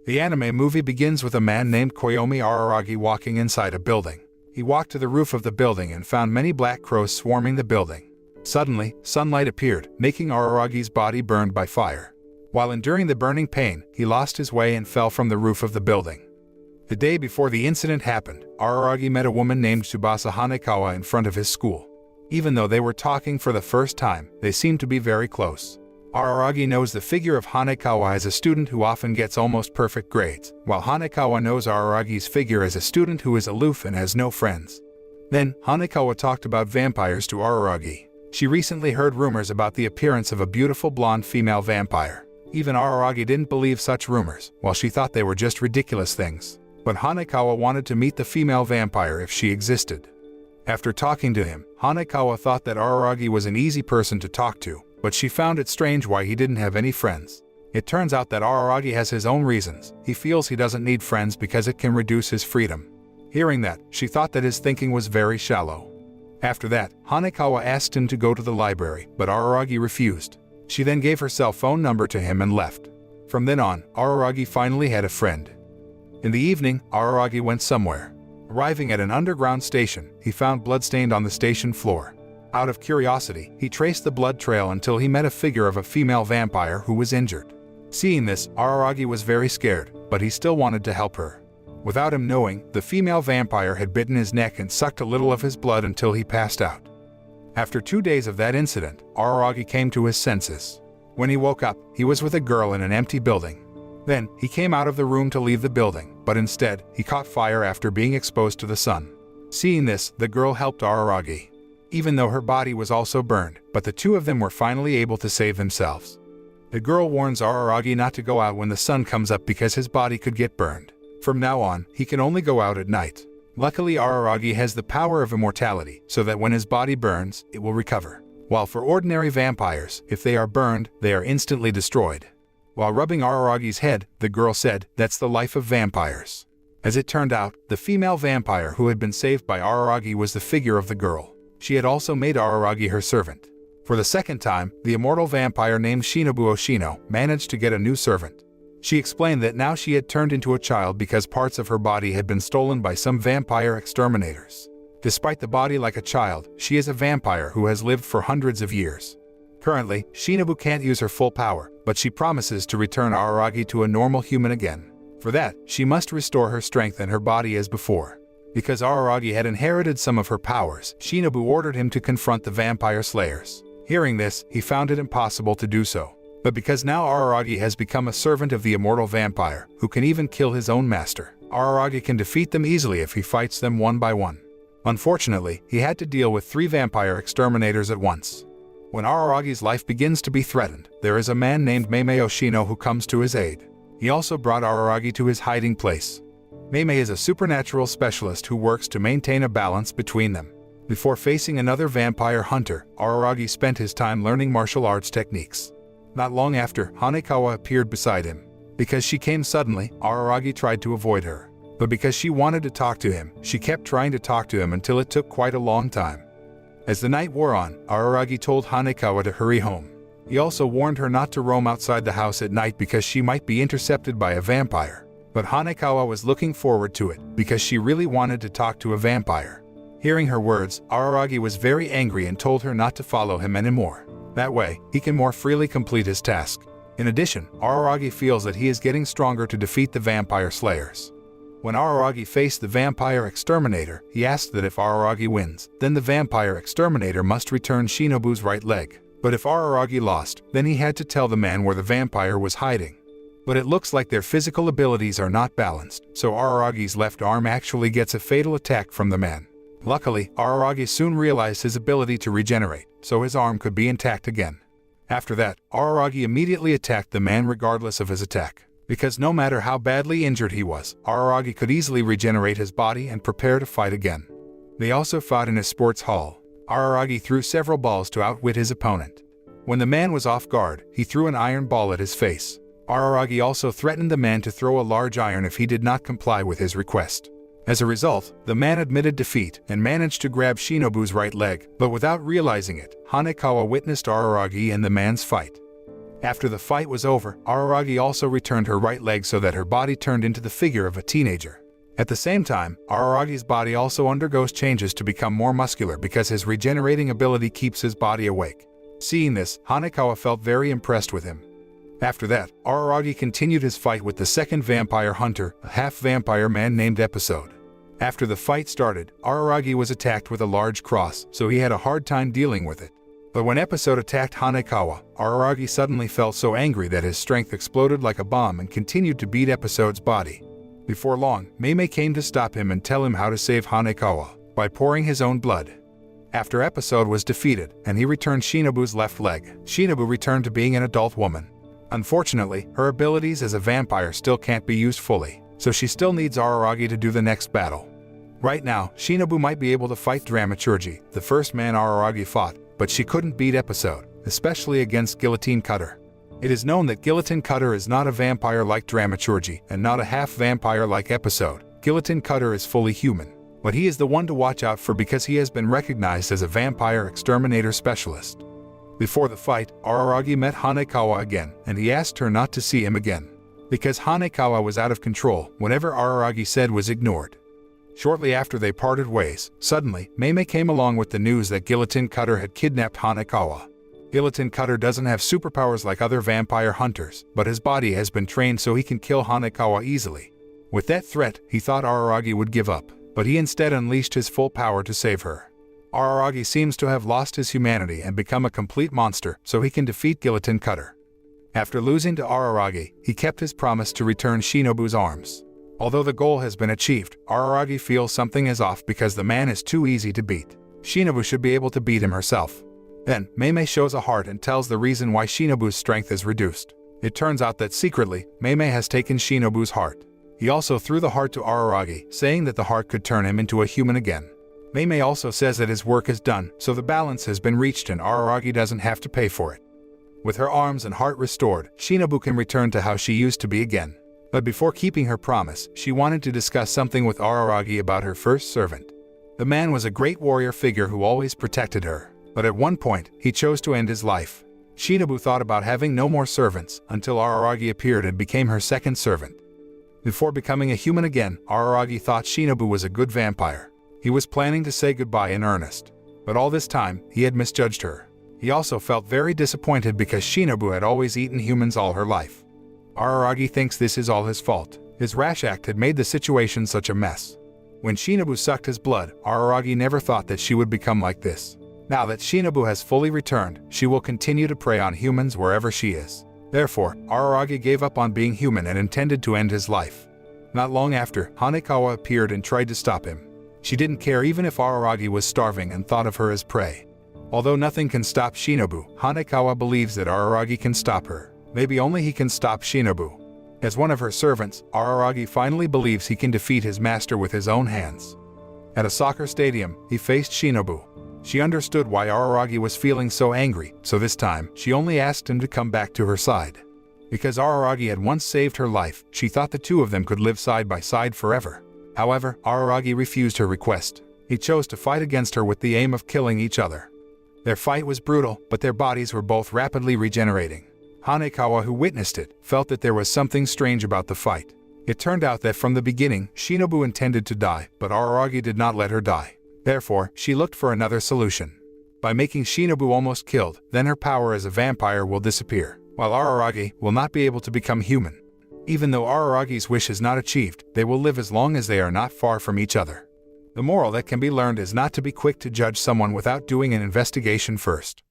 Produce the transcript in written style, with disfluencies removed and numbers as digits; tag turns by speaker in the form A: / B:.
A: The anime movie begins with a man named Koyomi Araragi walking inside a building. He walked to the roof of the building and found many black crows swarming the building. Suddenly, sunlight appeared, making Araragi's body burned by fire. While enduring the burning pain, he lost his way and fell from the roof of the building. The day before the incident happened, Araragi met a woman named Tsubasa Hanekawa in front of his school. Even though they were talking for the first time, they seemed to be very close. Araragi knows the figure of Hanekawa as a student who often gets almost perfect grades, while Hanekawa knows Araragi's figure as a student who is aloof and has no friends. Then, Hanekawa talked about vampires to Araragi. She recently heard rumors about the appearance of a beautiful blonde female vampire. Even Araragi didn't believe such rumors, while she thought they were just ridiculous things. But Hanekawa wanted to meet the female vampire if she existed. After talking to him, Hanekawa thought that Araragi was an easy person to talk to, but she found it strange why he didn't have any friends. It turns out that Araragi has his own reasons. He feels he doesn't need friends because it can reduce his freedom. Hearing that, she thought that his thinking was very shallow. After that, Hanekawa asked him to go to the library, but Araragi refused. She then gave her cell phone number to him and left. From then on, Araragi finally had a friend. In the evening, Araragi went somewhere. Arriving at an underground station, he found blood stained on the station floor. Out of curiosity, he traced the blood trail until he met a figure of a female vampire who was injured. Seeing this, Araragi was very scared, but he still wanted to help her. Without him knowing, the female vampire had bitten his neck and sucked a little of his blood until he passed out. After 2 days of that incident, Araragi came to his senses. When he woke up, he was with a girl in an empty building. Then, he came out of the room to leave the building, but instead, he caught fire after being exposed to the sun. Seeing this, the girl helped Araragi. Even though her body was also burned, but the two of them were finally able to save themselves. The girl warns Araragi not to go out when the sun comes up because his body could get burned. From now on, he can only go out at night. Luckily, Araragi has the power of immortality, so that when his body burns, it will recover. While for ordinary vampires, if they are burned, they are instantly destroyed. While rubbing Araragi's head, the girl said, "That's the life of vampires." As it turned out, the female vampire who had been saved by Araragi was the figure of the girl. She had also made Araragi her servant. For the second time, the immortal vampire named Shinobu Oshino managed to get a new servant. She explained that now she had turned into a child because parts of her body had been stolen by some vampire exterminators. Despite the body like a child, she is a vampire who has lived for hundreds of years. Currently, Shinobu can't use her full power, but she promises to return Araragi to a normal human again. For that, she must restore her strength and her body as before. Because Araragi had inherited some of her powers, Shinobu ordered him to confront the vampire slayers. Hearing this, he found it impossible to do so. But because now Araragi has become a servant of the immortal vampire, who can even kill his own master, Araragi can defeat them easily if he fights them one by one. Unfortunately, he had to deal with 3 vampire exterminators at once. When Araragi's life begins to be threatened, there is a man named Meimei Oshino who comes to his aid. He also brought Araragi to his hiding place. Meimei is a supernatural specialist who works to maintain a balance between them. Before facing another vampire hunter, Araragi spent his time learning martial arts techniques. Not long after, Hanekawa appeared beside him. Because she came suddenly, Araragi tried to avoid her. But because she wanted to talk to him, she kept trying to talk to him until it took quite a long time. As the night wore on, Araragi told Hanekawa to hurry home. He also warned her not to roam outside the house at night because she might be intercepted by a vampire. But Hanekawa was looking forward to it, because she really wanted to talk to a vampire. Hearing her words, Araragi was very angry and told her not to follow him anymore. That way, he can more freely complete his task. In addition, Araragi feels that he is getting stronger to defeat the vampire slayers. When Araragi faced the vampire exterminator, he asked that if Araragi wins, then the vampire exterminator must return Shinobu's right leg. But if Araragi lost, then he had to tell the man where the vampire was hiding. But it looks like their physical abilities are not balanced, so Araragi's left arm actually gets a fatal attack from the man. Luckily, Araragi soon realized his ability to regenerate, so his arm could be intact again. After that, Araragi immediately attacked the man regardless of his attack. Because no matter how badly injured he was, Araragi could easily regenerate his body and prepare to fight again. They also fought in a sports hall. Araragi threw several balls to outwit his opponent. When the man was off guard, he threw an iron ball at his face. Araragi also threatened the man to throw a large iron if he did not comply with his request. As a result, the man admitted defeat and managed to grab Shinobu's right leg, but without realizing it, Hanekawa witnessed Araragi and the man's fight. After the fight was over, Araragi also returned her right leg so that her body turned into the figure of a teenager. At the same time, Araragi's body also undergoes changes to become more muscular because his regenerating ability keeps his body awake. Seeing this, Hanekawa felt very impressed with him. After that, Araragi continued his fight with the second vampire hunter, a half-vampire man named Episode. After the fight started, Araragi was attacked with a large cross, so he had a hard time dealing with it. But when Episode attacked Hanekawa, Araragi suddenly felt so angry that his strength exploded like a bomb and continued to beat Episode's body. Before long, Meimei came to stop him and tell him how to save Hanekawa, by pouring his own blood. After Episode was defeated, and he returned Shinobu's left leg, Shinobu returned to being an adult woman. Unfortunately, her abilities as a vampire still can't be used fully, so she still needs Araragi to do the next battle. Right now, Shinobu might be able to fight Dramaturgy, the first man Araragi fought, but she couldn't beat Episode, especially against Guillotine Cutter. It is known that Guillotine Cutter is not a vampire like Dramaturgy and not a half-vampire like Episode. Guillotine Cutter is fully human, but he is the one to watch out for because he has been recognized as a vampire exterminator specialist. Before the fight, Araragi met Hanekawa again, and he asked her not to see him again. Because Hanekawa was out of control, whatever Araragi said was ignored. Shortly after they parted ways, suddenly, Meimei came along with the news that Guillotine Cutter had kidnapped Hanekawa. Guillotine Cutter doesn't have superpowers like other vampire hunters, but his body has been trained so he can kill Hanekawa easily. With that threat, he thought Araragi would give up, but he instead unleashed his full power to save her. Araragi seems to have lost his humanity and become a complete monster, so he can defeat Guillotine Cutter. After losing to Araragi, he kept his promise to return Shinobu's arms. Although the goal has been achieved, Araragi feels something is off because the man is too easy to beat. Shinobu should be able to beat him herself. Then, Meimei shows a heart and tells the reason why Shinobu's strength is reduced. It turns out that secretly, Meimei has taken Shinobu's heart. He also threw the heart to Araragi, saying that the heart could turn him into a human again. Meimei also says that his work is done, so the balance has been reached and Araragi doesn't have to pay for it. With her arms and heart restored, Shinobu can return to how she used to be again. But before keeping her promise, she wanted to discuss something with Araragi about her first servant. The man was a great warrior figure who always protected her, but at one point, he chose to end his life. Shinobu thought about having no more servants until Araragi appeared and became her second servant. Before becoming a human again, Araragi thought Shinobu was a good vampire. He was planning to say goodbye in earnest. But all this time, he had misjudged her. He also felt very disappointed because Shinobu had always eaten humans all her life. Araragi thinks this is all his fault. His rash act had made the situation such a mess. When Shinobu sucked his blood, Araragi never thought that she would become like this. Now that Shinobu has fully returned, she will continue to prey on humans wherever she is. Therefore, Araragi gave up on being human and intended to end his life. Not long after, Hanekawa appeared and tried to stop him. She didn't care even if Araragi was starving and thought of her as prey. Although nothing can stop Shinobu, Hanekawa believes that Araragi can stop her. Maybe only he can stop Shinobu. As one of her servants, Araragi finally believes he can defeat his master with his own hands. At a soccer stadium, he faced Shinobu. She understood why Araragi was feeling so angry, so this time, she only asked him to come back to her side. Because Araragi had once saved her life, she thought the two of them could live side by side forever. However, Araragi refused her request. He chose to fight against her with the aim of killing each other. Their fight was brutal, but their bodies were both rapidly regenerating. Hanekawa, who witnessed it, felt that there was something strange about the fight. It turned out that from the beginning, Shinobu intended to die, but Araragi did not let her die. Therefore, she looked for another solution. By making Shinobu almost killed, then her power as a vampire will disappear, while Araragi will not be able to become human. Even though Araragi's wish is not achieved, they will live as long as they are not far from each other. The moral that can be learned is not to be quick to judge someone without doing an investigation first.